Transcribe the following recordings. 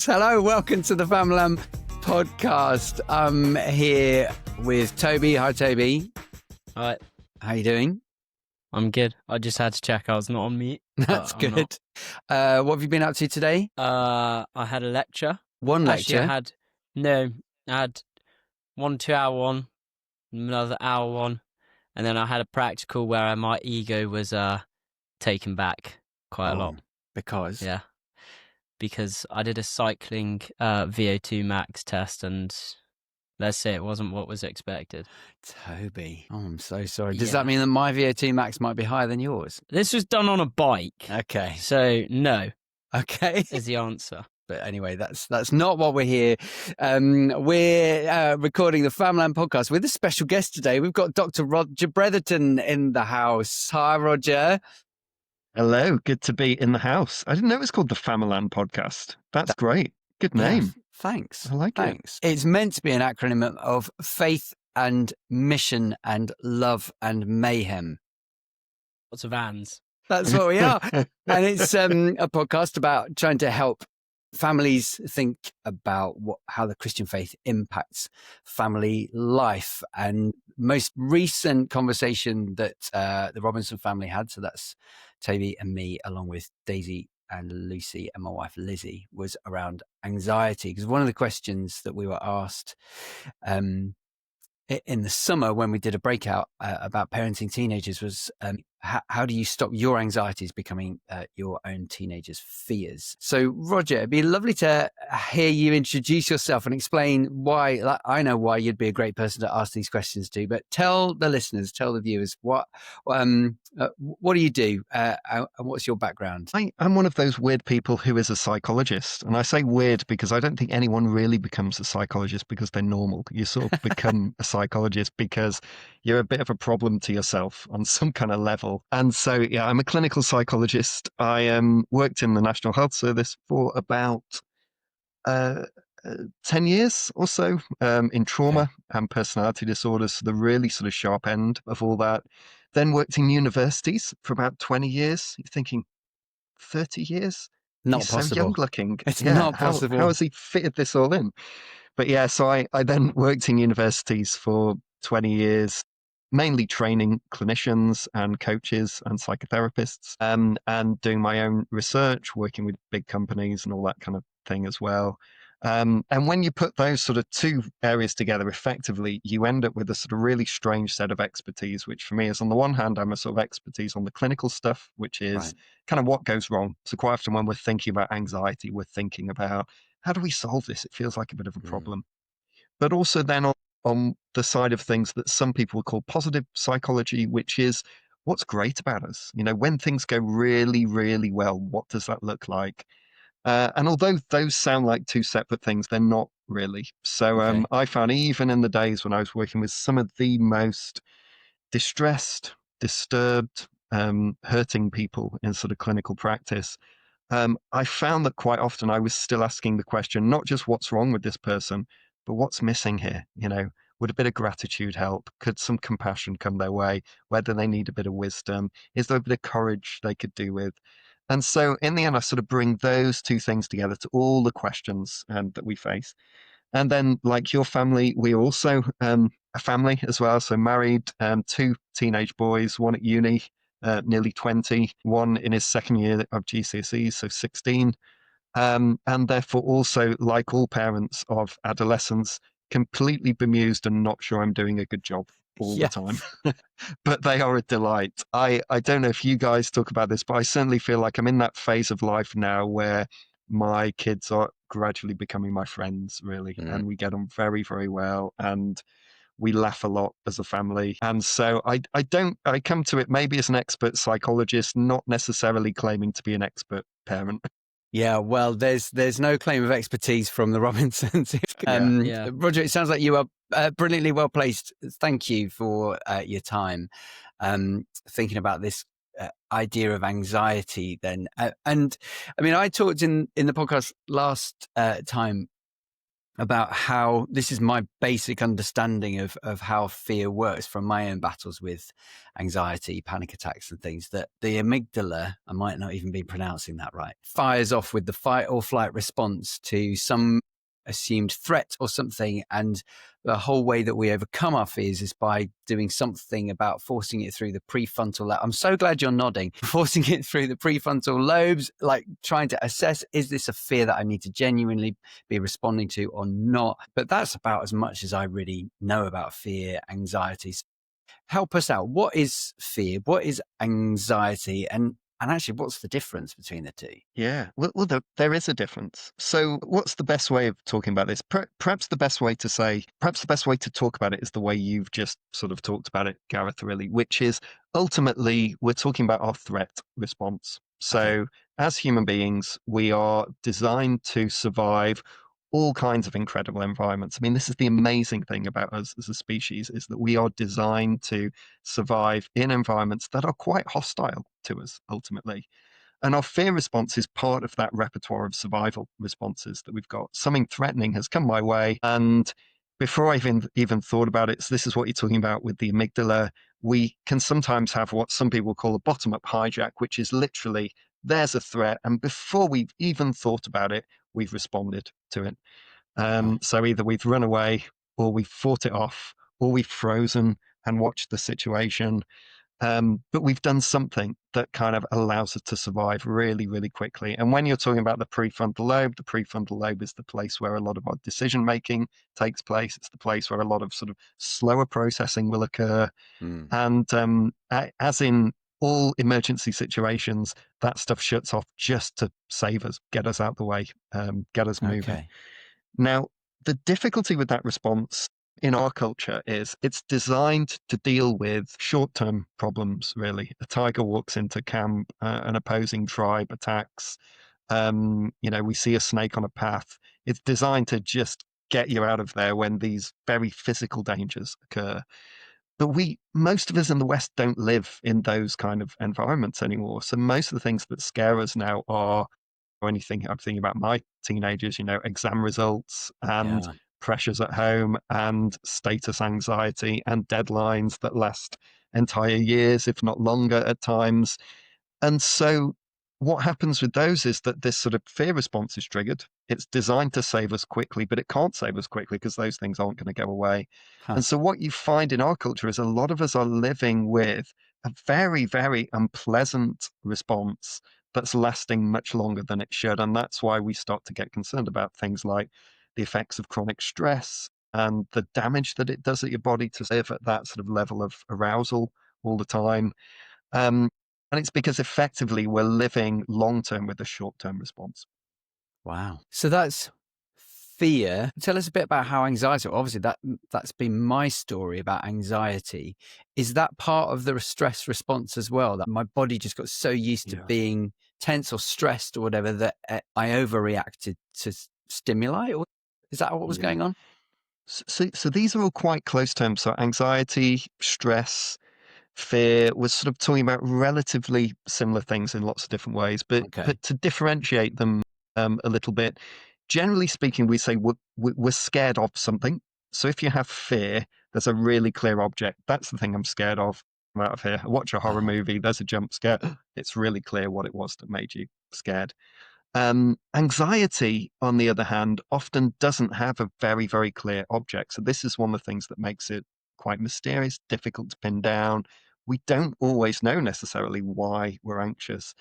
Hello, welcome to the Famalam podcast. I'm here with Toby. Hi, Toby. All right. How you doing? I'm good. I just had to check I was not on mute. That's good. What have you been up to today? I had a lecture. One lecture? Actually, I had 1 2-hour one, another hour one, and then I had a practical where my ego was taken back quite a lot. Because? Yeah. Because I did a cycling VO2 max test and let's say it wasn't what was expected. Toby, I'm so sorry. Does that mean that my VO2 max might be higher than yours? This was done on a bike. Okay. So no. Okay. Is the answer. But anyway, that's not what we're here. We're recording the Famalam podcast with a special guest today. We've got Dr. Roger Bretherton in the house. Hi, Roger. Hello, good to be in the house. I didn't know it was called the Famalam podcast. That's great. Good name. Yeah, thanks. I like it. It's meant to be an acronym of faith and mission and love and mayhem. Lots of ands. That's what we are. And it's a podcast about trying to help families think about how the Christian faith impacts family life. And most recent conversation that the Robinson family had, so that's Toby and me, along with Daisy and Lucy and my wife Lizzy, was around anxiety. Because one of the questions that we were asked in the summer when we did a breakout about parenting teenagers was how do you stop your anxieties becoming your own teenagers' fears? So, Roger, it'd be lovely to hear you introduce yourself and explain why. I know why you'd be a great person to ask these questions to, but tell the listeners, tell the viewers, what do you do and what's your background? I'm one of those weird people who is a psychologist. And I say weird because I don't think anyone really becomes a psychologist because they're normal. You sort of become a psychologist because you're a bit of a problem to yourself on some kind of level. And so, yeah, I'm a clinical psychologist. I worked in the National Health Service for about 10 years or so in trauma and personality disorders, so the really sort of sharp end of all that. Then worked in universities for about 20 years. You're thinking, 30 years? Not He's possible. so young looking. It's not possible. How has he fitted this all in? But yeah, so I then worked in universities for 20 years, mainly training clinicians and coaches and psychotherapists, and doing my own research, working with big companies and all that kind of thing as well. And when you put those sort of two areas together effectively, you end up with a sort of really strange set of expertise, which for me is, on the one hand, I'm a sort of expertise on the clinical stuff, which is kind of what goes wrong. So quite often when we're thinking about anxiety, we're thinking about how do we solve this? It feels like a bit of a problem. But also then on the side of things that some people call positive psychology, which is what's great about us. You know, when things go really, really well, what does that look like? And although those sound like two separate things, they're not really. So I found even in the days when I was working with some of the most distressed, disturbed, hurting people in sort of clinical practice, I found that quite often I was still asking the question, not just what's wrong with this person, but what's missing here? You know, would a bit of gratitude help? Could some compassion come their way? Whether they need a bit of wisdom? Is there a bit of courage they could do with? And so in the end, I sort of bring those two things together to all the questions that we face. And then, like your family, we are also a family as well. So married, 2 teenage boys, one at uni, nearly 20, one in his second year of GCSEs, so 16. And therefore also, like all parents of adolescents, completely bemused and not sure I'm doing a good job all the time. But they are a delight. I don't know if you guys talk about this, but I certainly feel like I'm in that phase of life now where my kids are gradually becoming my friends, really. And we get on very, very well. And we laugh a lot as a family. And so I come to it maybe as an expert psychologist, not necessarily claiming to be an expert parent. Yeah, well, there's no claim of expertise from the Robinsons. Roger, it sounds like you are brilliantly well placed. Thank you for your time thinking about this idea of anxiety then. And I mean, I talked in the podcast last time about how this is my basic understanding of how fear works from my own battles with anxiety, panic attacks and things, that the amygdala, I might not even be pronouncing that right, fires off with the fight or flight response to some assumed threat or something. And the whole way that we overcome our fears is by doing something about forcing it through the prefrontal lobe. I'm so glad you're nodding. Forcing it through the prefrontal lobes, like trying to assess, is this a fear that I need to genuinely be responding to or not? But that's about as much as I really know about fear, anxiety. Help us out. What is fear? What is anxiety? And actually, what's the difference between the two? Yeah, well, there is a difference. So, what's the best way of talking about this? Perhaps the best way to talk about it is the way you've just sort of talked about it, Gareth, really, which is ultimately we're talking about our threat response. So, Okay. as human beings, we are designed to survive all kinds of incredible environments. I mean, this is the amazing thing about us as a species, is that we are designed to survive in environments that are quite hostile to us, ultimately. And our fear response is part of that repertoire of survival responses that we've got. Something threatening has come my way. And before I've even thought about it, so this is what you're talking about with the amygdala, we can sometimes have what some people call a bottom-up hijack, which is literally, there's a threat. And before we've even thought about it, we've responded to it. Right. So either we've run away or we've fought it off or we've frozen and watched the situation. But we've done something that kind of allows us to survive really, really quickly. And when you're talking about the prefrontal lobe is the place where a lot of our decision making takes place. It's the place where a lot of sort of slower processing will occur. Mm. And as in all emergency situations, that stuff shuts off just to save us, get us out the way, get us moving. Okay. Now, the difficulty with that response in our culture is it's designed to deal with short-term problems, really. A tiger walks into camp, an opposing tribe attacks, we see a snake on a path. It's designed to just get you out of there when these very physical dangers occur. But most of us in the West don't live in those kind of environments anymore. So most of the things that scare us now are or anything. I'm thinking about my teenagers, exam results and Yeah. pressures at home and status anxiety and deadlines that last entire years, if not longer at times. And so what happens with those is that this sort of fear response is triggered. It's designed to save us quickly, but it can't save us quickly because those things aren't going to go away. Huh. And so what you find in our culture is a lot of us are living with a very, very unpleasant response that's lasting much longer than it should. And that's why we start to get concerned about things like the effects of chronic stress and the damage that it does at your body to live at that sort of level of arousal all the time. Um, and it's because effectively we're living long term with a short term response. Wow. So that's fear. Tell us a bit about how anxiety, obviously that's been my story about anxiety. Is that part of the stress response as well? That my body just got so used to Yeah. being tense or stressed or whatever that I overreacted to stimuli? Or is that what was Yeah. going on? So these are all quite close terms. So anxiety, stress, fear, was sort of talking about relatively similar things in lots of different ways. But Okay. to differentiate them a little bit, generally speaking, we say we're scared of something. So if you have fear, there's a really clear object. That's the thing I'm scared of. I'm out of here. I watch a horror Ah, movie. There's a jump scare. It's really clear what it was that made you scared. Anxiety, on the other hand, often doesn't have a very, very clear object. So this is one of the things that makes it quite mysterious, difficult to pin down. We don't always know necessarily why we're anxious.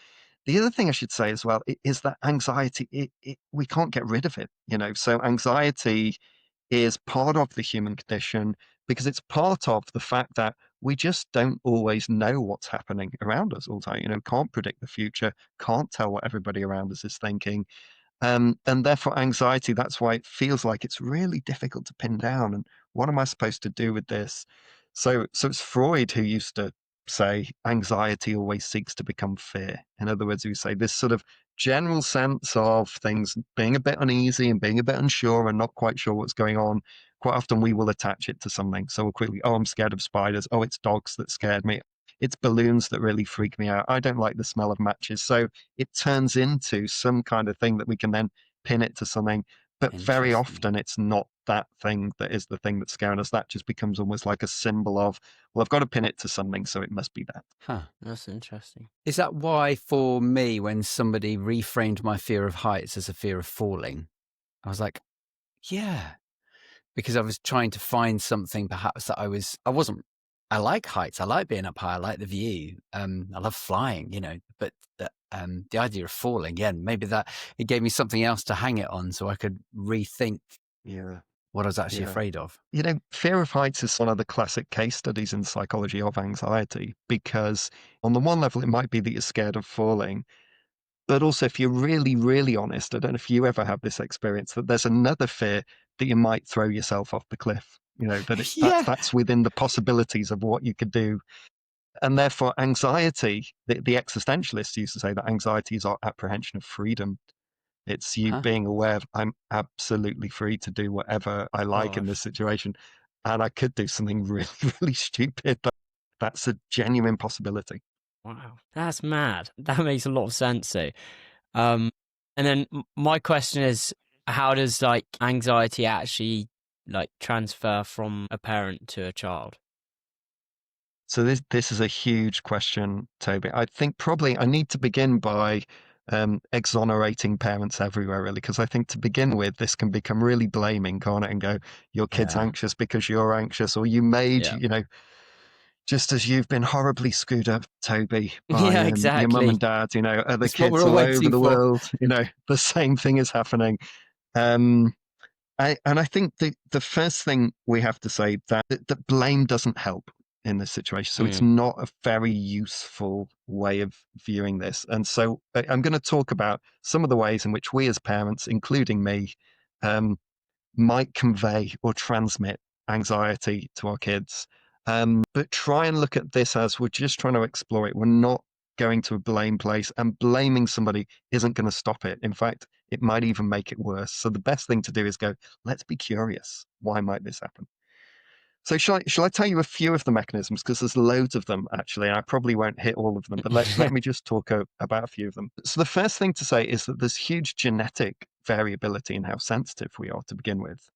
The other thing I should say as well is that anxiety, we can't get rid of it, So anxiety is part of the human condition because it's part of the fact that we just don't always know what's happening around us all the time. Can't predict the future, can't tell what everybody around us is thinking. And therefore, anxiety, that's why it feels like it's really difficult to pin down. And what am I supposed to do with this? So it's Freud who used to say anxiety always seeks to become fear. In other words, we say this sort of general sense of things being a bit uneasy and being a bit unsure and not quite sure what's going on. Quite often we will attach it to something. So we'll quickly, oh, I'm scared of spiders. Oh, it's dogs that scared me. It's balloons that really freak me out. I don't like the smell of matches. So it turns into some kind of thing that we can then pin it to something. But very Interesting. often it's not that thing that is the thing that's scaring us. That just becomes almost like a symbol of, well, I've got to pin it to something, so it must be that. Huh. That's interesting. Is that why, for me, when somebody reframed my fear of heights as a fear of falling, I was like, yeah, because I was trying to find something perhaps that I like heights. I like being up high. I like the view. I love flying, but the idea of falling, yeah, maybe that it gave me something else to hang it on so I could rethink what I was actually afraid of. Fear of heights is one of the classic case studies in psychology of anxiety, because on the one level, it might be that you're scared of falling. But also, if you're really, really honest, I don't know if you ever have this experience, that there's another fear that you might throw yourself off the cliff, Yeah. that's within the possibilities of what you could do. And therefore, anxiety, the existentialists used to say that anxiety is our apprehension of freedom. It's you being aware of, I'm absolutely free to do whatever I like in this situation. And I could do something really, really stupid, but that's a genuine possibility. Wow, that's mad. That makes a lot of sense. So, and then my question is, how does anxiety actually transfer from a parent to a child? So this is a huge question, Toby. I think probably I need to begin by exonerating parents everywhere, really, because I think to begin with, this can become really blaming, can't it? And go, your kid's anxious because you're anxious, or you made, just as you've been horribly screwed up, Toby, by Yeah, your mum exactly. and dad, other It's what kids we're all all over waiting the for. world, the same thing is happening. And I think the first thing we have to say that blame doesn't help in this situation. So it's not a very useful way of viewing this. And so I'm going to talk about some of the ways in which we as parents, including me, might convey or transmit anxiety to our kids. But try and look at this as we're just trying to explore it. We're not going to a blame place, and blaming somebody isn't going to stop it. In fact, it might even make it worse. So the best thing to do is go, let's be curious. Why might this happen? So shall I tell you a few of the mechanisms? Because there's loads of them, actually. I probably won't hit all of them, but let me just talk about a few of them. So the first thing to say is that there's huge genetic variability in how sensitive we are to begin with.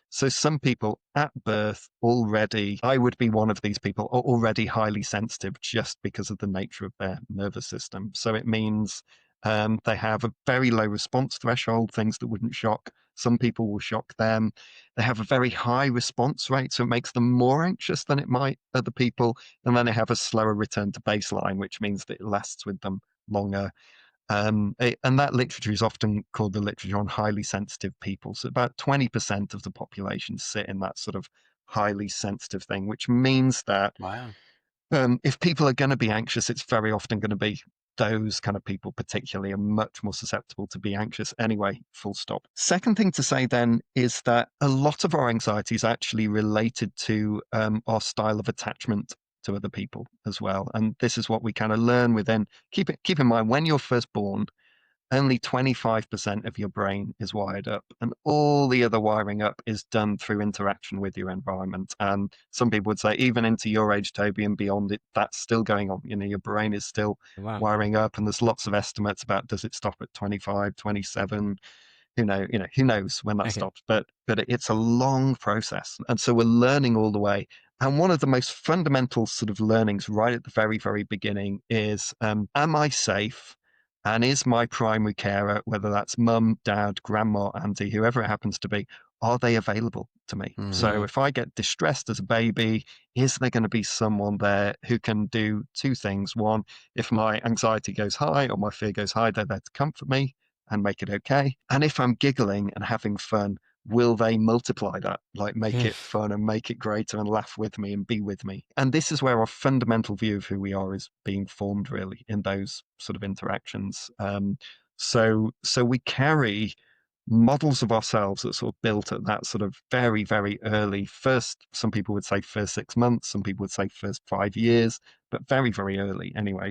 So some people at birth already, I would be one of these people, are already highly sensitive just because of the nature of their nervous system. So it means they have a very low response threshold, things that wouldn't shock. Some people will shock them. They have a very high response rate, so it makes them more anxious than it might other people. And then they have a slower return to baseline, which means that it lasts with them longer. And that literature is often called the literature on highly sensitive people. So about 20% of the population sit in that sort of highly sensitive thing, which means that Wow. if people are going to be anxious, it's very often going to be those kind of people particularly are much more susceptible to be anxious anyway, full stop. Second thing to say then is that a lot of our anxiety is actually related to our style of attachment to other people as well. And this is what we kind of learn within, keep in mind, when you're first born, only 25% of your brain is wired up, and all the other wiring up is done through interaction with your environment. And some people would say, even into your age, Toby, and beyond it, that's still going on. Your brain is still wiring up, and there's lots of estimates about does it stop at 25, 27? Who knows when that stops? But it's a long process, and so we're learning all the way. And one of the most fundamental sort of learnings right at the very, very beginning is, am I safe? And is my primary carer, whether that's mum, dad, grandma, auntie, whoever it happens to be, are they available to me? So if I get distressed as a baby, is there going to be someone there who can do two things? One, if my anxiety goes high or my fear goes high, they're there to comfort me and make it okay. And if I'm giggling and having fun, will they multiply that, make it fun and make it greater and laugh with me and be with me? And this is where our fundamental view of who we are is being formed, really, in those sort of interactions. So we carry models of ourselves that sort of built at that sort of very, very early first, some people would say first 6 months, some people would say first 5 years, but very, very early anyway.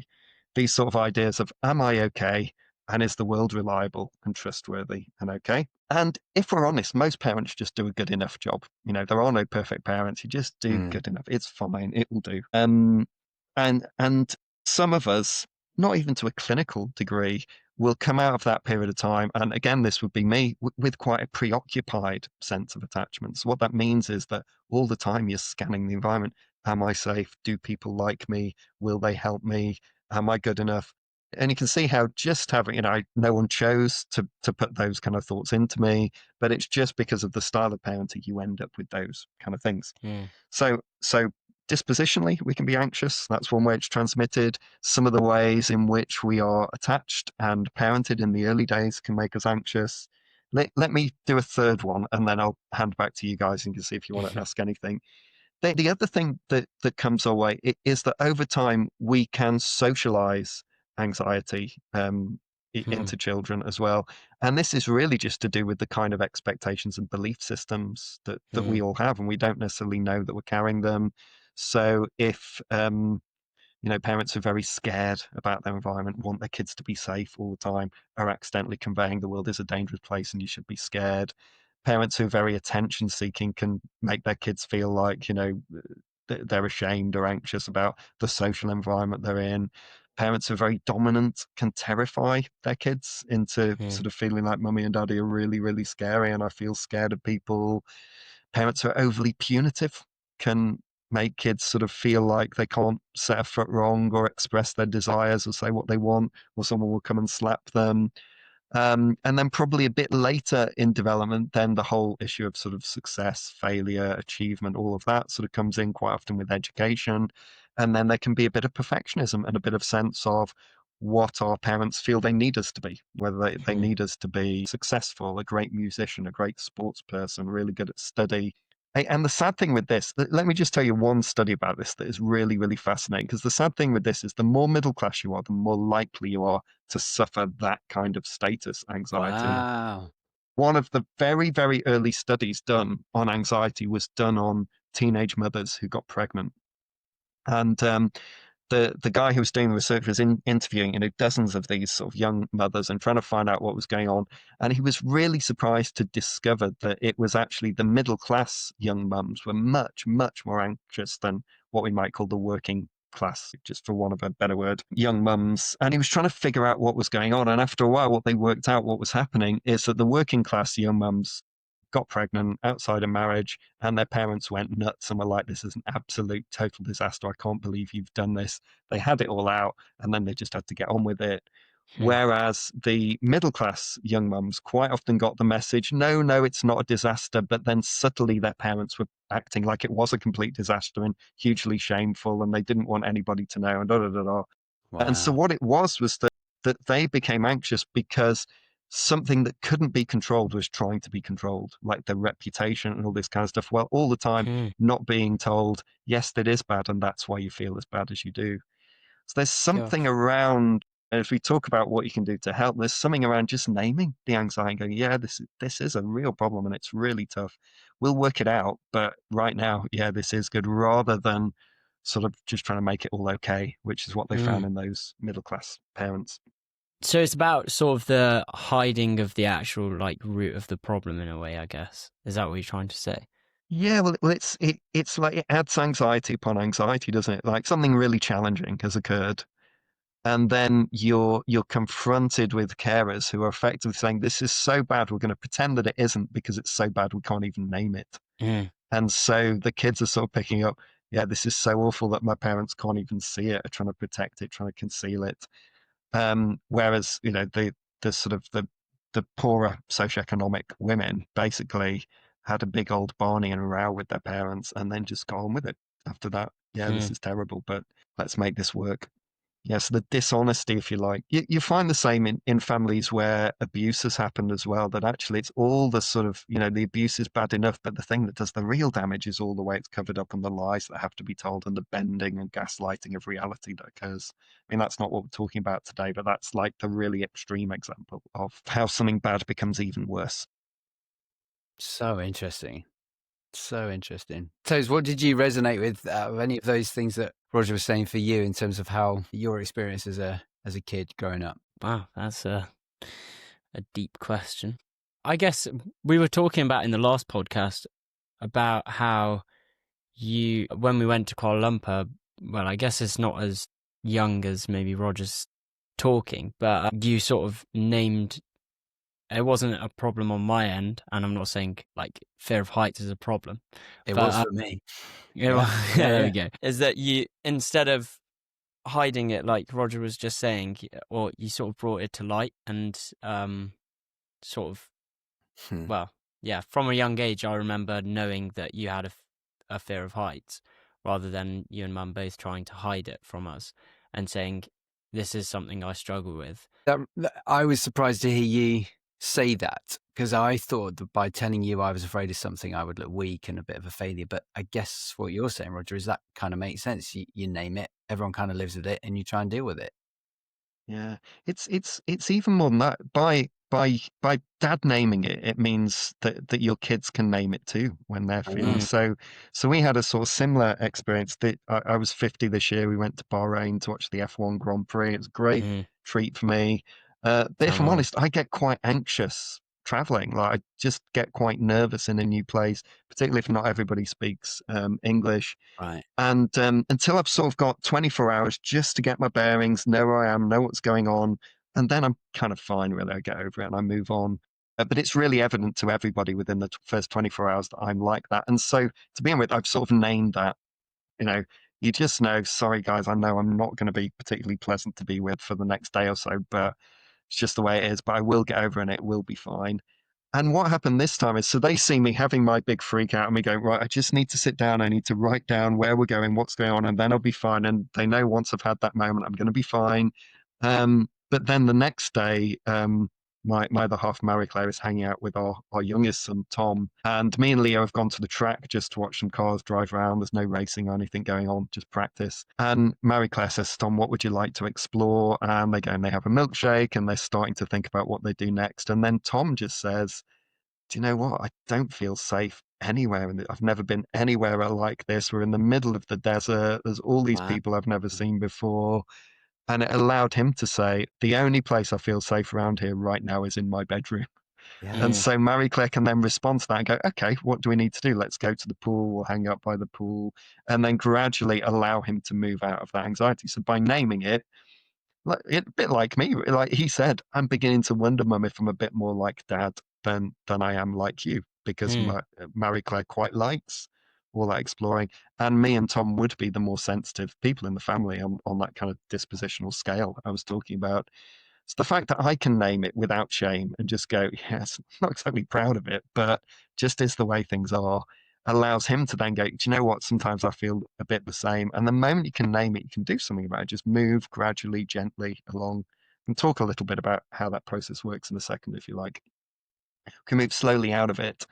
These sort of ideas of, am I okay? And is the world reliable and trustworthy and okay? And if we're honest, most parents just do a good enough job. There are no perfect parents. You just do good enough. It's fine. It will do. And some of us, not even to a clinical degree, we'll come out of that period of time. And again, this would be me with quite a preoccupied sense of attachment. So what that means is that all the time you're scanning the environment. Am I safe? Do people like me? Will they help me? Am I good enough? And you can see how just having, no one chose to put those kind of thoughts into me, but it's just because of the style of parenting you end up with those kind of things. So dispositionally, we can be anxious. That's one way it's transmitted. Some of the ways in which we are attached and parented in the early days can make us anxious. Let me do a third one, and then I'll hand back to you guys and you can see if you want to ask anything. The other thing that comes our way is that over time we can socialize anxiety into children as well. And this is really just to do with the kind of expectations and belief systems that we all have, and we don't necessarily know that we're carrying them. So if parents are very scared about their environment, want their kids to be safe all the time, are accidentally conveying the world is a dangerous place and you should be scared. Parents who are very attention seeking can make their kids feel like, they're ashamed or anxious about the social environment they're in. Parents who are very dominant can terrify their kids into sort of feeling like mummy and daddy are really, really scary and I feel scared of people. Parents who are overly punitive can make kids sort of feel like they can't set a foot wrong or express their desires or say what they want, or someone will come and slap them. And then probably a bit later in development, then the whole issue of sort of success, failure, achievement, all of that sort of comes in quite often with education. And then there can be a bit of perfectionism and a bit of sense of what our parents feel they need us to be, whether they need us to be successful, a great musician, a great sports person, really good at study. And the sad thing with this, let me just tell you one study about this that is really, really fascinating, because the sad thing with this is the more middle class you are, the more likely you are to suffer that kind of status anxiety. Wow. One of the very, very early studies done on anxiety was done on teenage mothers who got pregnant. And the guy who was doing the research was interviewing dozens of these sort of young mothers and trying to find out what was going on. And he was really surprised to discover that it was actually the middle class young mums were much, much more anxious than what we might call the working class, just for want of a better word, young mums. And he was trying to figure out what was going on. And after a while, what they worked out what was happening is that the working class young mums got pregnant outside of marriage, and their parents went nuts and were like, this is an absolute total disaster. I can't believe you've done this. They had it all out, and then they just had to get on with it. Whereas the middle class young mums quite often got the message, no, it's not a disaster, but then subtly their parents were acting like it was a complete disaster and hugely shameful, and they didn't want anybody to know, and Wow. And so what it was that they became anxious because something that couldn't be controlled was trying to be controlled, like their reputation and all this kind of stuff. Well, all the time not being told, yes, that is bad, and that's why you feel as bad as you do. So there's something around, as we talk about what you can do to help, there's something around just naming the anxiety and going, yeah, this is a real problem and it's really tough. We'll work it out, but right now, yeah, this is good, rather than sort of just trying to make it all okay, which is what they found in those middle class parents. So it's about sort of the hiding of the actual root of the problem in a way, I guess. Is that what you're trying to say? Yeah, well, it's like it adds anxiety upon anxiety, doesn't it? Like something really challenging has occurred, and then you're confronted with carers who are effectively saying, "This is so bad, we're going to pretend that it isn't because it's so bad we can't even name it." And so the kids are sort of picking up, "Yeah, this is so awful that my parents can't even see it, are trying to protect it, trying to conceal it." Whereas the sort of the poorer socioeconomic women basically had a big old Barney and a row with their parents and then just got on with it after that. Yeah, this is terrible, but let's make this work. Yes, the dishonesty, if you like. You find the same in families where abuse has happened as well, that actually it's all the sort of, the abuse is bad enough, but the thing that does the real damage is all the way it's covered up and the lies that have to be told and the bending and gaslighting of reality that occurs. I mean, that's not what we're talking about today, but that's like the really extreme example of how something bad becomes even worse. So interesting. So interesting. Toes, what did you resonate with any of those things that Roger was saying for you in terms of how your experience as a kid growing up? Wow, that's a deep question. I guess we were talking about in the last podcast about how when we went to Kuala Lumpur, well, I guess it's not as young as maybe Roger's talking, but you sort of named. It wasn't a problem on my end, and I'm not saying like fear of heights is a problem. It But, was for me. Yeah, Yeah, there we yeah. go. Is that you, instead of hiding it like Roger was just saying, or you sort of brought it to light and sort of, Hmm. well, yeah, from a young age, I remember knowing that you had a fear of heights, rather than you and Mum both trying to hide it from us and saying, this is something I struggle with. I was surprised to hear you say that, because I thought that by telling you I was afraid of something, I would look weak and a bit of a failure. But I guess what you're saying, Roger, is that kind of makes sense. You name it, everyone kind of lives with it, and you try and deal with it. Yeah, it's even more than that. By dad naming it, it means that your kids can name it too when they're feeling. So we had a sort of similar experience. That I was 50 this year. We went to Bahrain to watch the F1 Grand Prix. It was a great treat for me. But if I'm honest, I get quite anxious traveling. Like I just get quite nervous in a new place, particularly if not everybody speaks English. Right. And until I've sort of got 24 hours just to get my bearings, know where I am, know what's going on, and then I'm kind of fine, really. I get over it and I move on. But it's really evident to everybody within the first 24 hours that I'm like that. And so, to begin with, I've sort of named that. You know, you just know, sorry, guys, I know I'm not going to be particularly pleasant to be with for the next day or so, but it's just the way it is. But I will get over it and it will be fine. And what happened this time is, so they see me having my big freak out and me going, right, I just need to sit down. I need to write down where we're going, what's going on, and then I'll be fine. And they know once I've had that moment, I'm going to be fine. But then the next day, my other half, Marie Claire, is hanging out with our youngest son, Tom. And me and Leo have gone to the track just to watch some cars drive around. There's no racing or anything going on, just practice. And Marie Claire says, Tom, what would you like to explore? And they go and they have a milkshake and they're starting to think about what they do next. And then Tom just says, do you know what? I don't feel safe anywhere. And I've never been anywhere like this. We're in the middle of the desert. There's all these people I've never seen before. And it allowed him to say, the only place I feel safe around here right now is in my bedroom. Yeah. And so Marie Claire can then respond to that and go, okay, what do we need to do? Let's go to the pool. We'll hang out by the pool. And then gradually allow him to move out of that anxiety. So by naming it, a bit like me, like he said, I'm beginning to wonder, Mum, if I'm a bit more like Dad than I am like you, because Marie Claire quite likes all that exploring, and me and Tom would be the more sensitive people in the family on that kind of dispositional scale I was talking about. So the fact that I can name it without shame and just go, yes, I'm not exactly proud of it, but just is the way things are, allows him to then go, do you know what? Sometimes I feel a bit the same. And the moment you can name it, you can do something about it. Just move gradually, gently along. And talk a little bit about how that process works in a second, if you like. You can move slowly out of it.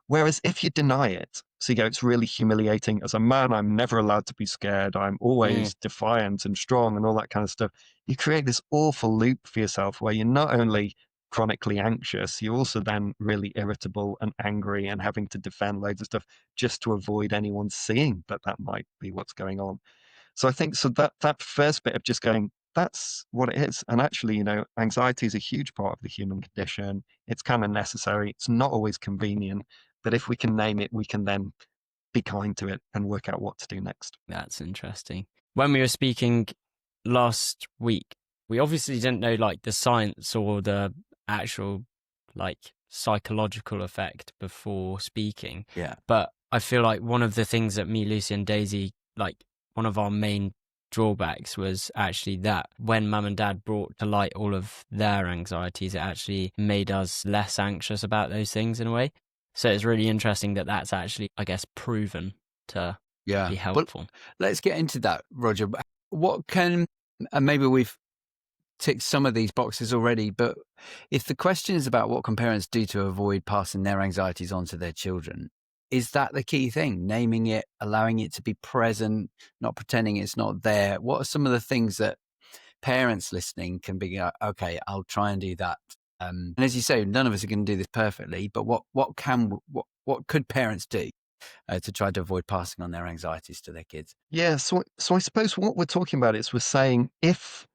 Whereas if you deny it, so you go, it's really humiliating. As a man, I'm never allowed to be scared. I'm always defiant and strong and all that kind of stuff. You create this awful loop for yourself where you're not only chronically anxious, you're also then really irritable and angry and having to defend loads of stuff just to avoid anyone seeing that that might be what's going on. So I think so that first bit of just going, that's what it is. And actually, anxiety is a huge part of the human condition. It's kind of necessary. It's not always convenient, but if we can name it, we can then be kind to it and work out what to do next. That's interesting. When we were speaking last week, we obviously didn't know like the science or the actual like psychological effect before speaking. Yeah. But I feel like one of the things that me, Lucy and Daisy, like one of our main drawbacks was actually that when Mum and Dad brought to light all of their anxieties, it actually made us less anxious about those things in a way. So it's really interesting that that's actually, I guess, proven to be helpful. Well, let's get into that, Roger. What can, and maybe we've ticked some of these boxes already, but if the question is about what can parents do to avoid passing their anxieties on to their children, is that the key thing? Naming it, allowing it to be present, not pretending it's not there. What are some of the things that parents listening can be, okay, I'll try and do that. And as you say, none of us are going to do this perfectly, but what could parents do to try to avoid passing on their anxieties to their kids? Yeah, so I suppose what we're talking about is we're saying if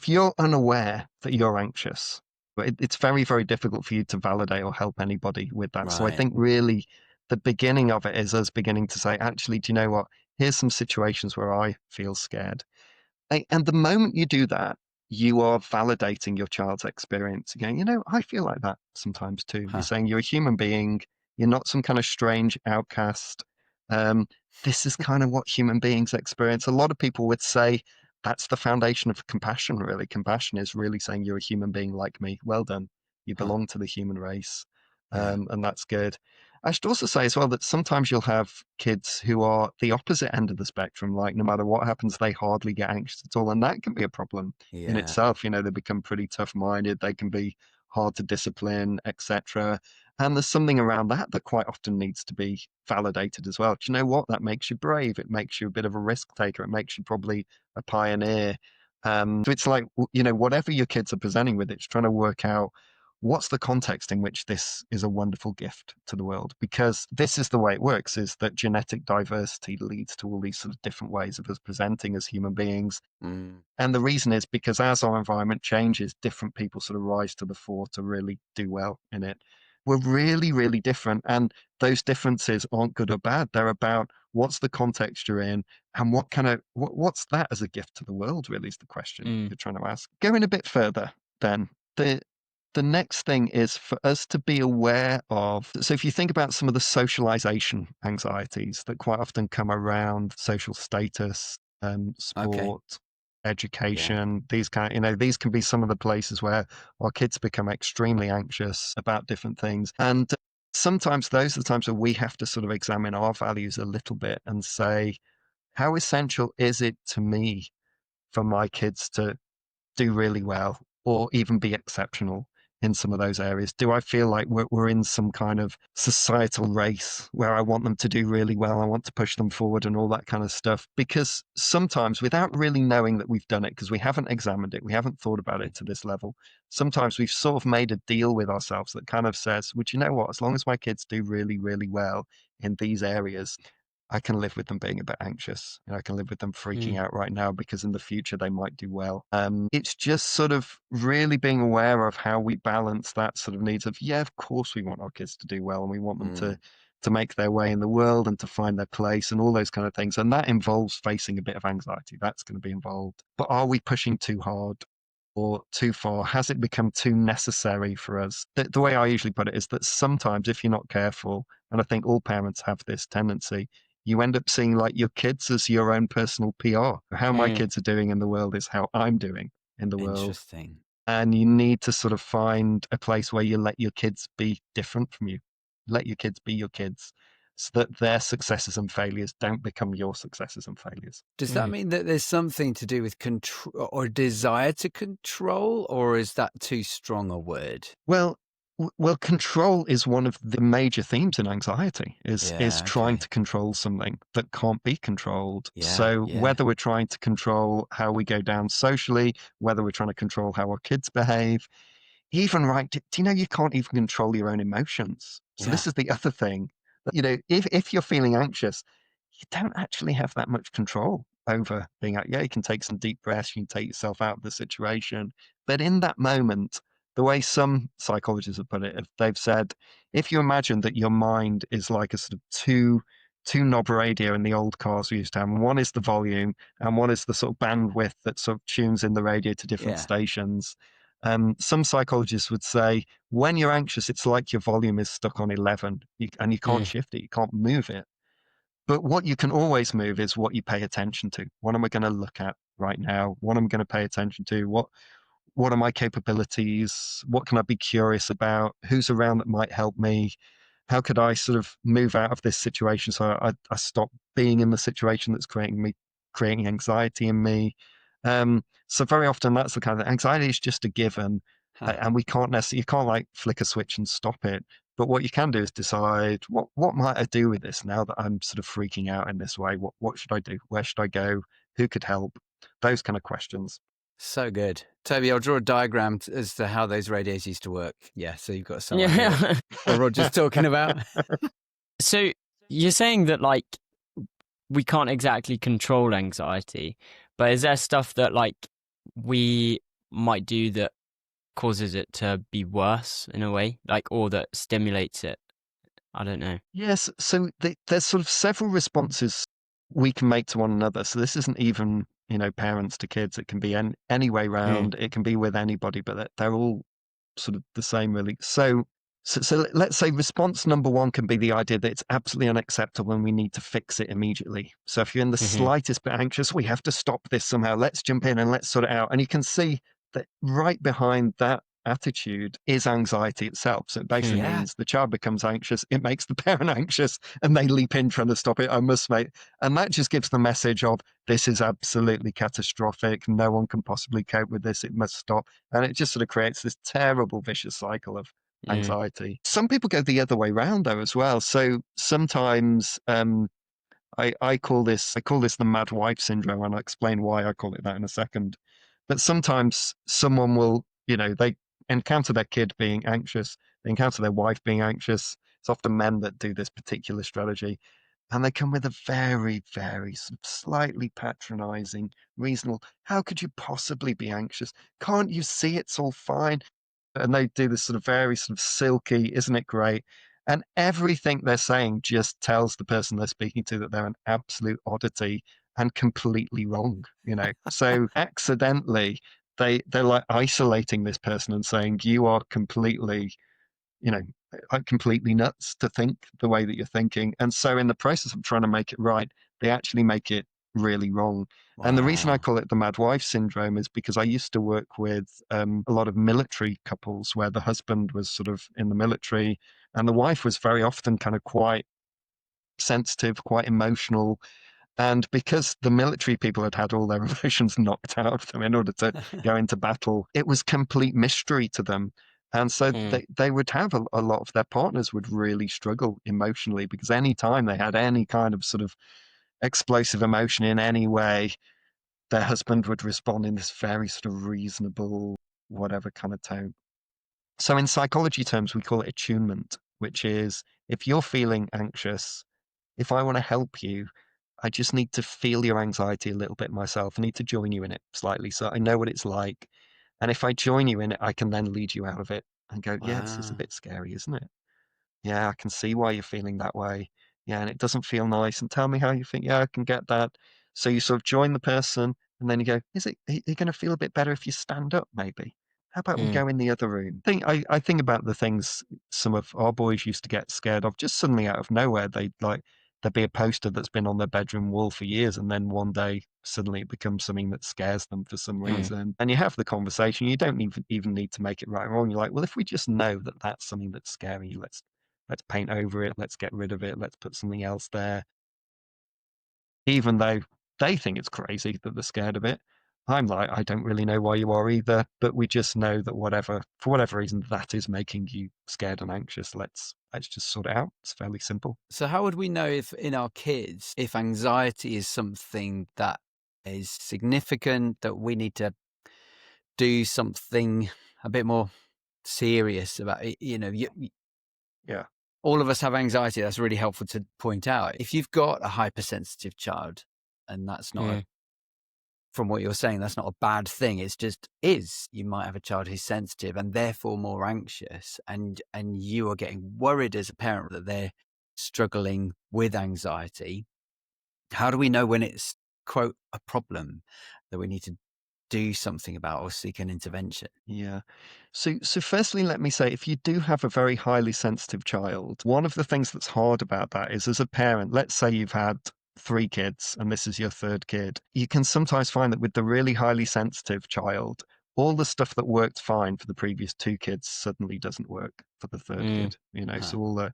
you're unaware that you're anxious, it's very, very difficult for you to validate or help anybody with that. Right. So I think really the beginning of it is us beginning to say, actually, do you know what? Here's some situations where I feel scared. And the moment you do that, you create this awful loop for yourself where you're not only chronically anxious, you're also then really irritable and having to defend loads of stuff just to avoid anyone seeing that that might be what's going on. So I think that the beginning of it is us beginning to say, actually, do you know what? Here's some situations where I feel scared. you are validating your child's experience. You're going, I feel like that sometimes too. You're saying you're a human being. You're not some kind of strange outcast. This is kind of what human beings experience. A lot of people would say that's the foundation of compassion, really. Compassion is really saying you're a human being like me. Well done. You belong to the human race. And that's good. I should also say as well that sometimes you'll have kids who are the opposite end of the spectrum, like no matter what happens, they hardly get anxious at all. And that can be a problem in itself. They become pretty tough-minded, they can be hard to discipline, etc. And there's something around that that quite often needs to be validated as well. Do you know what? That makes you brave. It makes you a bit of a risk taker. It makes you probably a pioneer. So it's like, whatever your kids are presenting with, it's trying to work out what's the context in which this is a wonderful gift to the world? Because this is the way it works, is that genetic diversity leads to all these sort of different ways of us presenting as human beings. And the reason is because as our environment changes, different people sort of rise to the fore to really do well in it. We're really, really different. And those differences aren't good or bad. They're about what's the context you're in and what's that as a gift to the world, really, is the question you're trying to ask. Going a bit further, then, the next thing is for us to be aware of. So if you think about some of the socialization anxieties that quite often come around social status, sport, education, these these can be some of the places where our kids become extremely anxious about different things. And sometimes those are the times where we have to sort of examine our values a little bit and say, how essential is it to me for my kids to do really well or even be exceptional in some of those areas? Do I feel like we're in some kind of societal race where I want them to do really well, I want to push them forward and all that kind of stuff? Because sometimes, without really knowing that we've done it, because we haven't examined it, we haven't thought about it to this level, sometimes we've sort of made a deal with ourselves that kind of says, well, you know what, as long as my kids do really, really well in these areas, I can live with them being a bit anxious. I can live with them freaking out right now because in the future they might do well. It's just sort of really being aware of how we balance that sort of needs of, of course we want our kids to do well and we want them to make their way in the world and to find their place and all those kind of things. And that involves facing a bit of anxiety. That's going to be involved. But are we pushing too hard or too far? Has it become too necessary for us? The way I usually put it is that sometimes if you're not careful, and I think all parents have this tendency, you end up seeing like your kids as your own personal PR. How my kids are doing in the world is how I'm doing in the world. Interesting. And you need to sort of find a place where you let your kids be different from you. Let your kids be your kids so that their successes and failures don't become your successes and failures. Does that mean that there's something to do with control or desire to control, or is that too strong a word? Well, control is one of the major themes in anxiety, is trying to control something that can't be controlled. Whether we're trying to control how we go down socially, whether we're trying to control how our kids behave, even do you know you can't even control your own emotions? So this is the other thing. If you're feeling anxious, you don't actually have that much control over being out. You can take some deep breaths, you can take yourself out of the situation. But in that moment, the way some psychologists have put it, they've said, if you imagine that your mind is like a sort of two knob radio in the old cars we used to have, and one is the volume and one is the sort of bandwidth that sort of tunes in the radio to different stations. Some psychologists would say when you're anxious, it's like your volume is stuck on 11 and you can't shift it, you can't move it. But what you can always move is what you pay attention to. What am I going to look at right now? What am I going to pay attention to? What are my capabilities? What can I be curious about? Who's around that might help me? How could I sort of move out of this situation so I stop being in the situation that's creating anxiety in me? So very often that's the kind of anxiety is just a given, and we can't necessarily, you can't like flick a switch and stop it. But what you can do is decide what might I do with this now that I'm sort of freaking out in this way? What should I do? Where should I go? Who could help? Those kind of questions. So good. Toby, I'll draw a diagram as to how those radios used to work. Yeah, so you've got some idea what Roger's talking about. So you're saying that like we can't exactly control anxiety, but is there stuff that like we might do that causes it to be worse in a way, like, or that stimulates it? I don't know. Yes, so there's sort of several responses we can make to one another. So this isn't even parents to kids. It can be any way round. It can be with anybody, but they're all sort of the same, really. So let's say response number one can be the idea that it's absolutely unacceptable and we need to fix it immediately. So if you're in the slightest bit anxious, we have to stop this somehow. Let's jump in and let's sort it out. And you can see that right behind that attitude is anxiety itself. So it basically means the child becomes anxious, it makes the parent anxious, and they leap in trying to stop it. I must make, and that just gives the message of this is absolutely catastrophic. No one can possibly cope with this. It must stop. And it just sort of creates this terrible vicious cycle of anxiety. Some people go the other way around though as well. So sometimes I call this the mad wife syndrome, and I'll explain why I call it that in a second. But sometimes someone will, they encounter their kid being anxious, they encounter their wife being anxious. It's often men that do this particular strategy. And they come with a very, very sort of slightly patronizing, reasonable, how could you possibly be anxious? Can't you see it's all fine? And they do this sort of very sort of silky, isn't it great? And everything they're saying just tells the person they're speaking to that they're an absolute oddity and completely wrong, So accidentally, they're like isolating this person and saying, you are completely, like completely nuts to think the way that you're thinking. And so in the process of trying to make it right, they actually make it really wrong. Wow. And the reason I call it the mad wife syndrome is because I used to work with a lot of military couples where the husband was sort of in the military and the wife was very often kind of quite sensitive, quite emotional. And because the military people had had all their emotions knocked out of them in order to go into battle, it was complete mystery to them. And so they would have a lot of their partners would really struggle emotionally because any time they had any kind of sort of explosive emotion in any way, their husband would respond in this very sort of reasonable, whatever kind of tone. So in psychology terms, we call it attunement, which is if you're feeling anxious, if I want to help you, I just need to feel your anxiety a little bit myself. I need to join you in it slightly so I know what it's like. And if I join you in it, I can then lead you out of it and go, yeah, this is a bit scary, isn't it? Yeah, I can see why you're feeling that way. Yeah, and it doesn't feel nice. And tell me how you think. Yeah, I can get that. So you sort of join the person and then you go, are you going to feel a bit better if you stand up maybe? How about we go in the other room? I think about the things some of our boys used to get scared of just suddenly out of nowhere. There'd be a poster that's been on their bedroom wall for years, and then one day suddenly it becomes something that scares them for some reason. And you have the conversation. You don't even need to make it right or wrong. You're like, well, if we just know that that's something that's scary, let's paint over it. Let's get rid of it. Let's put something else there. Even though they think it's crazy that they're scared of it, I'm like, I don't really know why you are either, but we just know that for whatever reason, that is making you scared and anxious. Let's just sort it out. It's fairly simple. So how would we know if in our kids, if anxiety is something that is significant, that we need to do something a bit more serious about it? Yeah. All of us have anxiety. That's really helpful to point out. If you've got a hypersensitive child, and that's not from what you're saying, that's not a bad thing. It's just you might have a child who's sensitive and therefore more anxious, and you are getting worried as a parent that they're struggling with anxiety. How do we know when it's, quote, a problem that we need to do something about or seek an intervention? Yeah. So firstly, let me say, if you do have a very highly sensitive child, one of the things that's hard about that is as a parent, let's say you've had 3 kids and this is your 3rd kid, you can sometimes find that with the really highly sensitive child, all the stuff that worked fine for the previous 2 kids suddenly doesn't work for the 3rd kid, so all the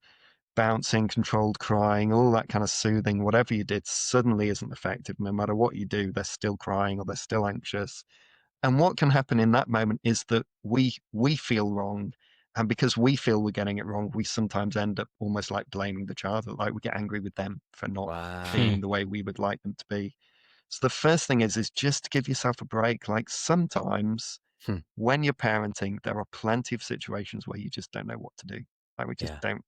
bouncing, controlled crying, all that kind of soothing, whatever you did suddenly isn't effective. No matter what you do, they're still crying or they're still anxious. And what can happen in that moment is that we feel wrong. And because we feel we're getting it wrong, we sometimes end up almost like blaming the child, like we get angry with them for not being the way we would like them to be. So the first thing is just to give yourself a break. Like sometimes when you're parenting, there are plenty of situations where you just don't know what to do. Like we just don't.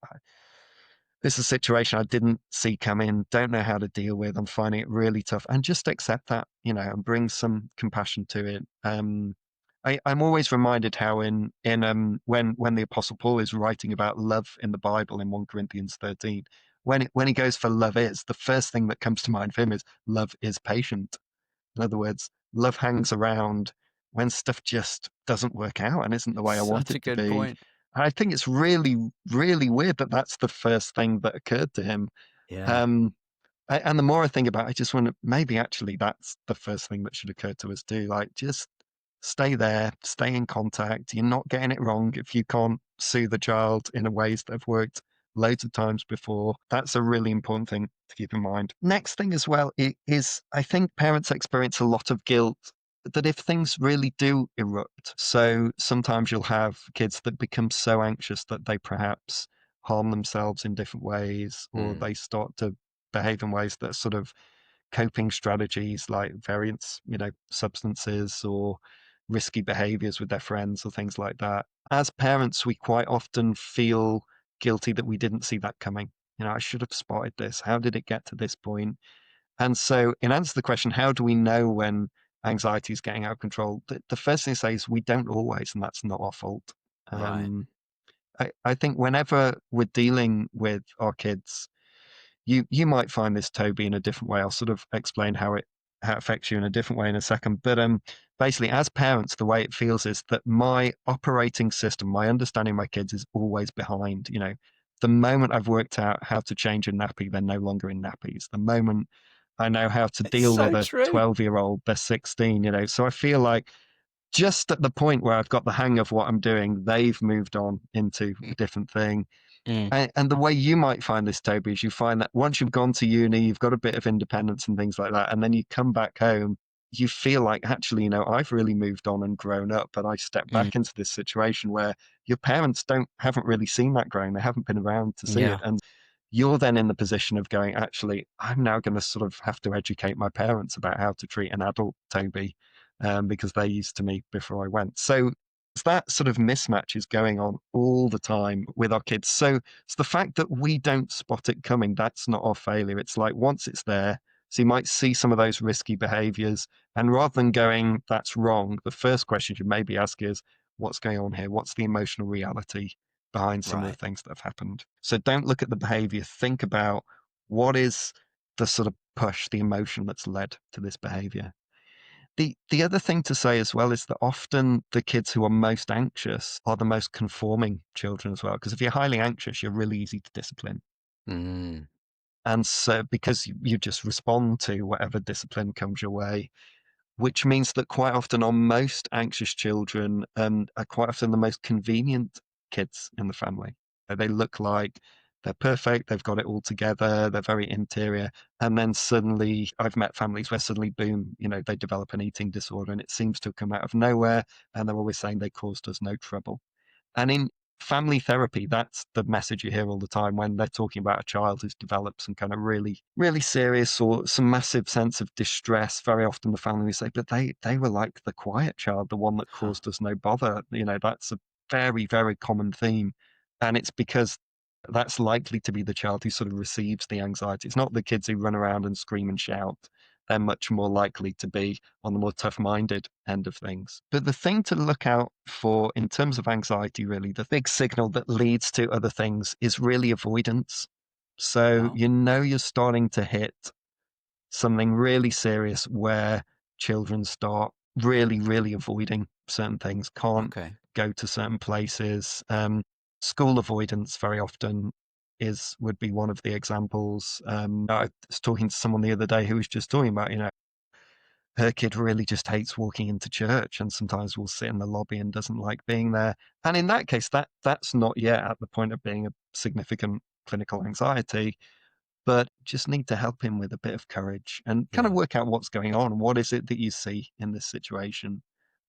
This is a situation I didn't see coming, don't know how to deal with. I'm finding it really tough, and just accept that, and bring some compassion to it. I'm always reminded how when the Apostle Paul is writing about love in the Bible in 1 Corinthians 13, when he goes for love is, the first thing that comes to mind for him is love is patient. In other words, love hangs around when stuff just doesn't work out and isn't the way I want Such a it to good be. point. I think it's really, really weird that that's the first thing that occurred to him. Yeah. And the more I think about it, I just wonder, maybe actually that's the first thing that should occur to us too. Like, just stay there, stay in contact. You're not getting it wrong if you can't soothe the child in a ways that have worked loads of times before. That's a really important thing to keep in mind. Next thing as well is I think parents experience a lot of guilt that if things really do erupt. So sometimes you'll have kids that become so anxious that they perhaps harm themselves in different ways, or they start to behave in ways that sort of coping strategies like various, substances or risky behaviors with their friends or things like that. As parents, we quite often feel guilty that we didn't see that coming. I should have spotted this. How did it get to this point? And so, in answer to the question, how do we know when anxiety is getting out of control? The first thing to say is we don't always, and that's not our fault. Right. I think whenever we're dealing with our kids, you might find this, Toby, in a different way. I'll sort of explain how it affects you in a different way in a second. But basically, as parents, the way it feels is that my operating system, my understanding of my kids is always behind. The moment I've worked out how to change a nappy, they're no longer in nappies. The moment I know how to It's deal so with a true. 12-year-old, they're 16. So I feel like just at the point where I've got the hang of what I'm doing, they've moved on into a different thing. Mm. And the way you might find this, Toby, is you find that once you've gone to uni, you've got a bit of independence and things like that, and then you come back home, you feel like, actually, I've really moved on and grown up, and I step Mm. back into this situation where your parents haven't really seen that growing, they haven't been around to see it, Yeah. and you're then in the position of going, actually, I'm now going to sort of have to educate my parents about how to treat an adult Toby, because they used to me before I went. So that sort of mismatch is going on all the time with our kids. So it's the fact that we don't spot it coming. That's not our failure. It's like once it's there, so you might see some of those risky behaviors. And rather than going, that's wrong, the first question you maybe ask is, what's going on here? What's the emotional reality behind some of the Right. things that have happened? So don't look at the behavior. Think about what is the sort of push, the emotion that's led to this behavior. The other thing to say as well is that often the kids who are most anxious are the most conforming children as well. Because if you're highly anxious, you're really easy to discipline. Mm. And so because you just respond to whatever discipline comes your way, which means that quite often our most anxious children are quite often the most convenient kids in the family. They look like they're perfect, they've got it all together, they're very interior. And then suddenly, I've met families where suddenly, boom, they develop an eating disorder and it seems to have come out of nowhere. And they're always saying they caused us no trouble. And in family therapy, that's the message you hear all the time when they're talking about a child who's developed some kind of really, really serious or some massive sense of distress. Very often the family will say, but they were like the quiet child, the one that Huh. caused us no bother. That's a very, very common theme. And it's because that's likely to be the child who sort of receives the anxiety. It's not the kids who run around and scream and shout. They're much more likely to be on the more tough-minded end of things. But the thing to look out for in terms of anxiety, really, the big signal that leads to other things is really avoidance. So Oh, you're starting to hit something really serious where children start really, really avoiding certain things, can't okay. go to certain places. School avoidance very often would be one of the examples. I was talking to someone the other day who was just talking about, her kid really just hates walking into church and sometimes will sit in the lobby and doesn't like being there. And in that case, that's not yet at the point of being a significant clinical anxiety, but just need to help him with a bit of courage and kind of Yeah. work out what's going on. What is it that you see in this situation?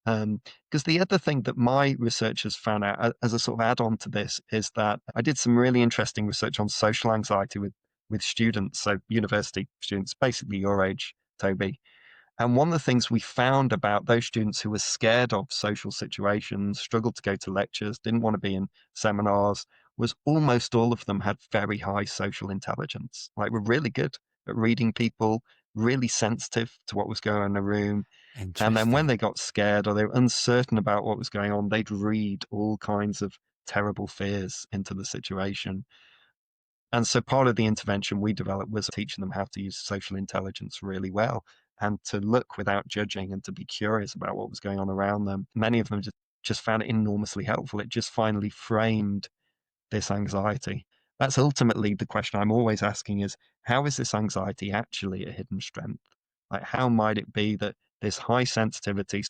Because the other thing that my research has found out as a sort of add-on to this is that I did some really interesting research on social anxiety with students, so university students, basically your age, Toby. And one of the things we found about those students who were scared of social situations, struggled to go to lectures, didn't want to be in seminars, was almost all of them had very high social intelligence. Like, were really good at reading people, really sensitive to what was going on in the room. And then when Interesting. they got scared or they were uncertain about what was going on, they'd read all kinds of terrible fears into the situation. And so part of the intervention we developed was teaching them how to use social intelligence really well. and to look without judging and to be curious about what was going on around them. Many of them just found it enormously helpful. It just finally framed this anxiety. That's ultimately the question I'm always asking is, how is this anxiety actually a hidden strength? Like, how might it be that this high sensitivity,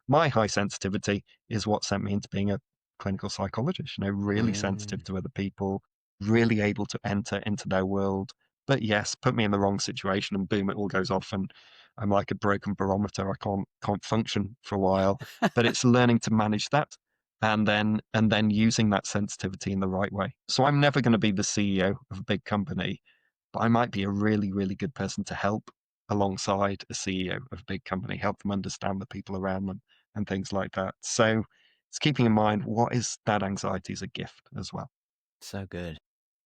my high sensitivity is what sent me into being a clinical psychologist, really sensitive to other people, really able to enter into their world. But yes, put me in the wrong situation and boom, it all goes off and I'm like a broken barometer. I can't function for a while. But it's learning to manage that and then using that sensitivity in the right way. So I'm never going to be the CEO of a big company, but I might be a really, really good person to help alongside a CEO of a big company, help them understand the people around them and things like that. So it's keeping in mind what is that anxiety as a gift as well. So good.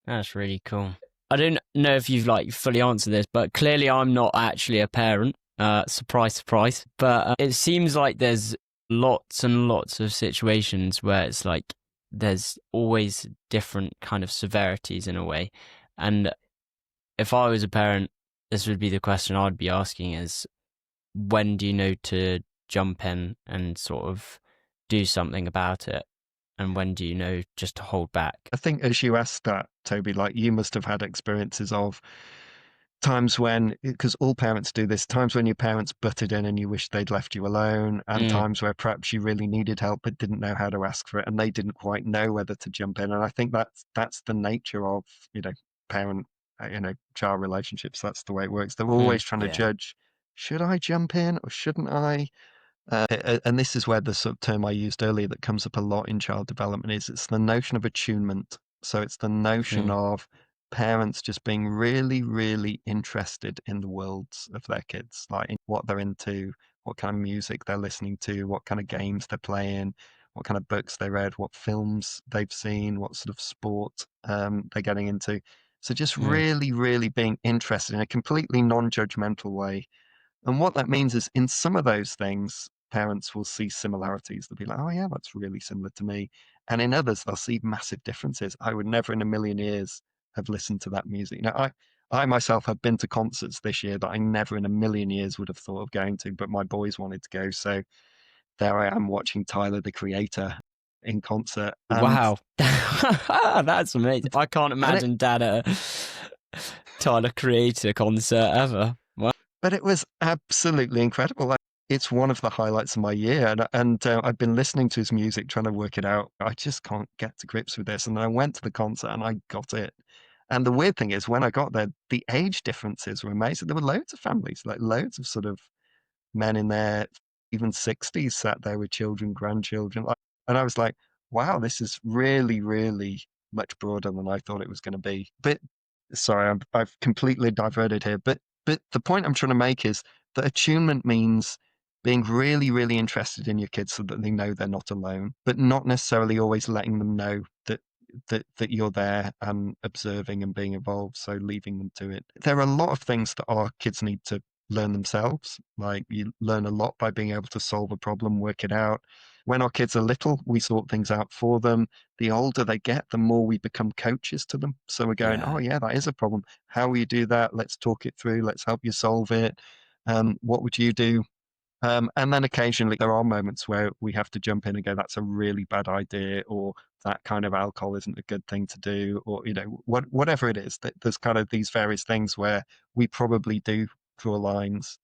That's really cool. I don't know if you've like fully answered this, but clearly I'm not actually a parent. Surprise, surprise. But it seems like there's lots and lots of situations where it's like there's always different kind of severities in a way. And if I was a parent, this would be the question I'd be asking is, when do you know to jump in and sort of do something about it? And when do you know just to hold back? I think as you asked that, Toby, like you must have had experiences of times when, because all parents do this, times when your parents butted in and you wish they'd left you alone, and times where perhaps you really needed help but didn't know how to ask for it and they didn't quite know whether to jump in. And I think that's the nature of, parent, child relationships. That's the way it works. They're always trying to judge, should I jump in or shouldn't I? And this is where the sort of term I used earlier that comes up a lot in child development is it's the notion of attunement. So it's the notion of parents just being really, really interested in the worlds of their kids, like in what they're into, what kind of music they're listening to, what kind of games they're playing, what kind of books they read, what films they've seen, what sort of sport they're getting into. So just really, really being interested in a completely non-judgmental way. And what that means is in some of those things, parents will see similarities. They'll be like, oh, yeah, that's really similar to me. And in others, they'll see massive differences. I would never in a million years have listened to that music. Now, I myself have been to concerts this year that I never in a million years would have thought of going to, but my boys wanted to go. So there I am watching Tyler, the Creator, in concert. Wow. That's amazing. I can't imagine Dad at a Tyler Creator concert ever. Wow. But it was absolutely incredible. It's one of the highlights of my year. And I've been listening to his music, trying to work it out. I just can't get to grips with this. And then I went to the concert and I got it. And the weird thing is, when I got there, the age differences were amazing. There were loads of families, like loads of sort of men in their even 60s sat there with children, grandchildren. And I was like, wow, this is really, really much broader than I thought it was going to be. But sorry, I've completely diverted here. But the point I'm trying to make is that attunement means being really, really interested in your kids so that they know they're not alone, but not necessarily always letting them know that you're there and observing and being involved, so leaving them to it. There are a lot of things that our kids need to learn themselves. Like you learn a lot by being able to solve a problem, work it out. When our kids are little, we sort things out for them. The older they get, the more we become coaches to them. So we're going, oh yeah, that is a problem. How will you do that? Let's talk it through. Let's help you solve it. What would you do? And then occasionally there are moments where we have to jump in and go, that's a really bad idea, or that kind of alcohol isn't a good thing to do, or, whatever it is. There's kind of these various things where we probably do draw lines.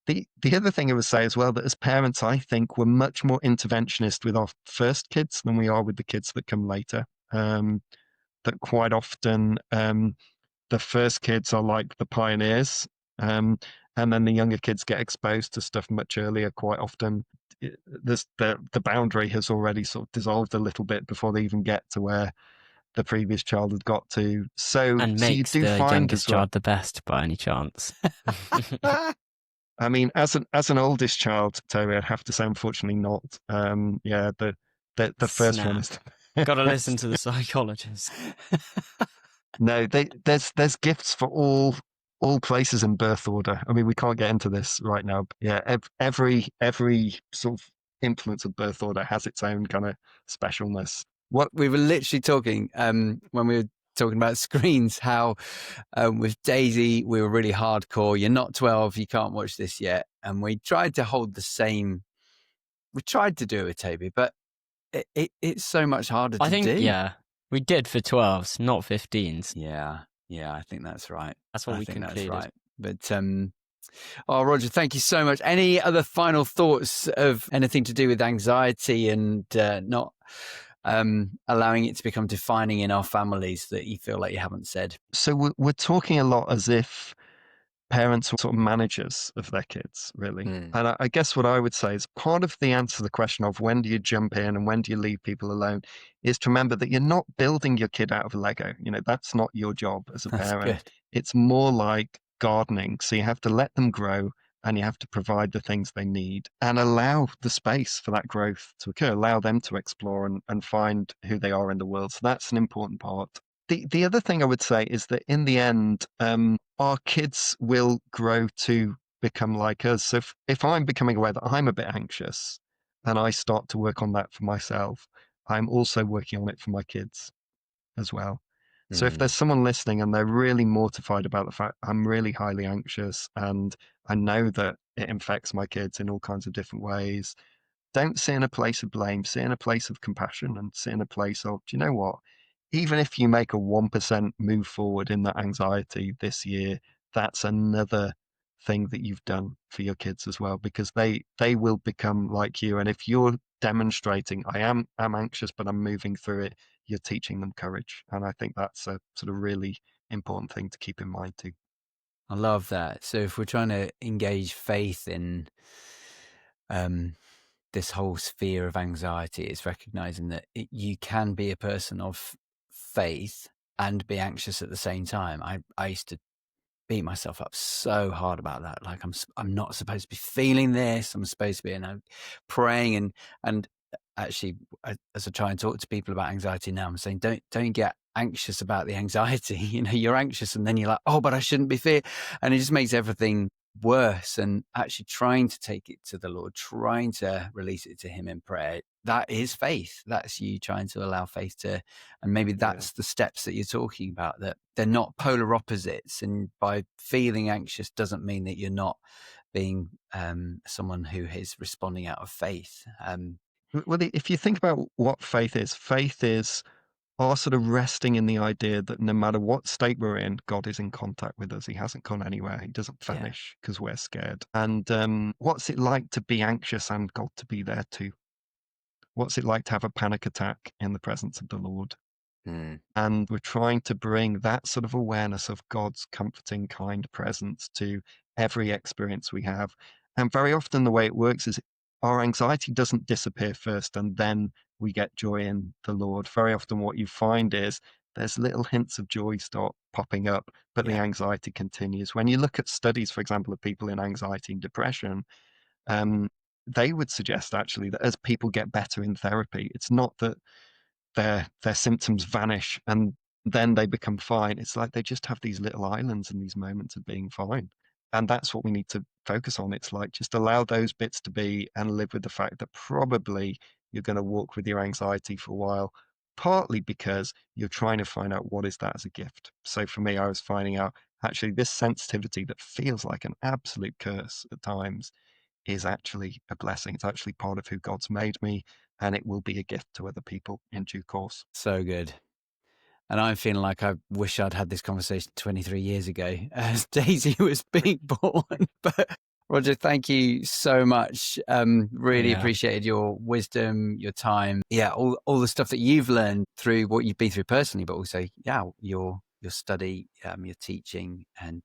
The other thing I would say as well, that as parents, I think we're much more interventionist with our first kids than we are with the kids that come later. That quite often the first kids are like the pioneers, and then the younger kids get exposed to stuff much earlier. Quite often, the boundary has already sort of dissolved a little bit before they even get to where the previous child had got to. And So you makes do the find youngest as well. child the best by any chance. I mean, as an oldest child, Toby, I'd have to say, unfortunately, not. Yeah, the first one is. Got to listen to the psychologist. No, there's gifts for all places in birth order. I mean, we can't get into this right now. But yeah, every sort of influence of birth order has its own kind of specialness. What we were literally talking when we were talking about screens, how with Daisy, we were really hardcore. You're not 12, you can't watch this yet. And we tried to hold the same. We tried to do it with Toby, but it's so much harder to I think, do. we did for 12s, not 15s. Yeah, I think that's right. That's what we concluded. That's right. But Roger, thank you so much. Any other final thoughts of anything to do with anxiety and not allowing it to become defining in our families that you feel like you haven't said? So we're talking a lot as if parents are sort of managers of their kids, really. And I guess what I would say is part of the answer to the question of when do you jump in and when do you leave people alone is to remember that you're not building your kid out of Lego. That's not your job as a parent. Good. It's more like gardening. So you have to let them grow and you have to provide the things they need and allow the space for that growth to occur, allow them to explore and find who they are in the world. So that's an important part. The other thing I would say is that in the end, our kids will grow to become like us. So if I'm becoming aware that I'm a bit anxious and I start to work on that for myself, I'm also working on it for my kids as well. So if there's someone listening and they're really mortified about the fact I'm really highly anxious and I know that it infects my kids in all kinds of different ways, don't sit in a place of blame, sit in a place of compassion and sit in a place of, do you know what? Even if you make a 1% move forward in that anxiety this year, that's another thing that you've done for your kids as well, because they will become like you. And if you're demonstrating, I'm anxious, but I'm moving through it, you're teaching them courage. And I think that's a sort of really important thing to keep in mind too. I love that. So if we're trying to engage faith in this whole sphere of anxiety, it's recognizing that you can be a person of faith and be anxious at the same time. I used to beat myself up so hard about that. Like I'm not supposed to be feeling this. I'm supposed to be, praying and actually, as I try and talk to people about anxiety now, I'm saying don't get anxious about the anxiety. You're anxious, and then you're like, oh, but I shouldn't be fear, and it just makes everything worse. And actually, trying to take it to the Lord, trying to release it to Him in prayer, that is faith. That's you trying to allow faith to, and maybe that's the steps that you're talking about. That they're not polar opposites, and by feeling anxious doesn't mean that you're not being someone who is responding out of faith. Well, if you think about what faith is our sort of resting in the idea that no matter what state we're in, God is in contact with us. He hasn't gone anywhere. He doesn't vanish because we're scared. And what's it like to be anxious and God to be there too? What's it like to have a panic attack in the presence of the Lord? And we're trying to bring that sort of awareness of God's comforting, kind presence to every experience we have. And very often the way it works is our anxiety doesn't disappear first and then we get joy in the Lord. Very often what you find is there's little hints of joy start popping up, but the anxiety continues. When you look at studies, for example, of people in anxiety and depression, they would suggest actually that as people get better in therapy, it's not that their symptoms vanish and then they become fine. It's like they just have these little islands and these moments of being fine. And that's what we need to focus on. It's like just allow those bits to be and live with the fact that probably you're going to walk with your anxiety for a while, partly because you're trying to find out what is that as a gift. So for me, I was finding out actually this sensitivity that feels like an absolute curse at times is actually a blessing. It's actually part of who God's made me, and it will be a gift to other people in due course. So good. And I'm feeling like I wish I'd had this conversation 23 years ago as Daisy was being born. But Roger, thank you so much. Really appreciated your wisdom, your time. Yeah, all the stuff that you've learned through what you've been through personally, but also, your study, your teaching. And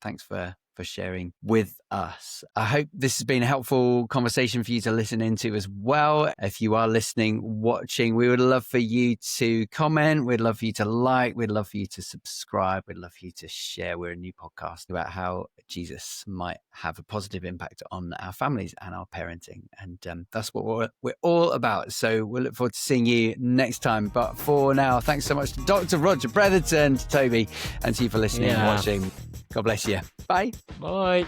thanks for sharing with us. I hope this has been a helpful conversation for you to listen into as well. If you are listening, watching, we would love for you to comment. We'd love for you to like. We'd love for you to subscribe. We'd love for you to share. We're a new podcast about how Jesus might have a positive impact on our families and our parenting. And that's what we're all about. So we'll look forward to seeing you next time. But for now, thanks so much to Dr. Roger Bretherton, to Toby, and to you for listening and watching. God bless you. Bye. Bye.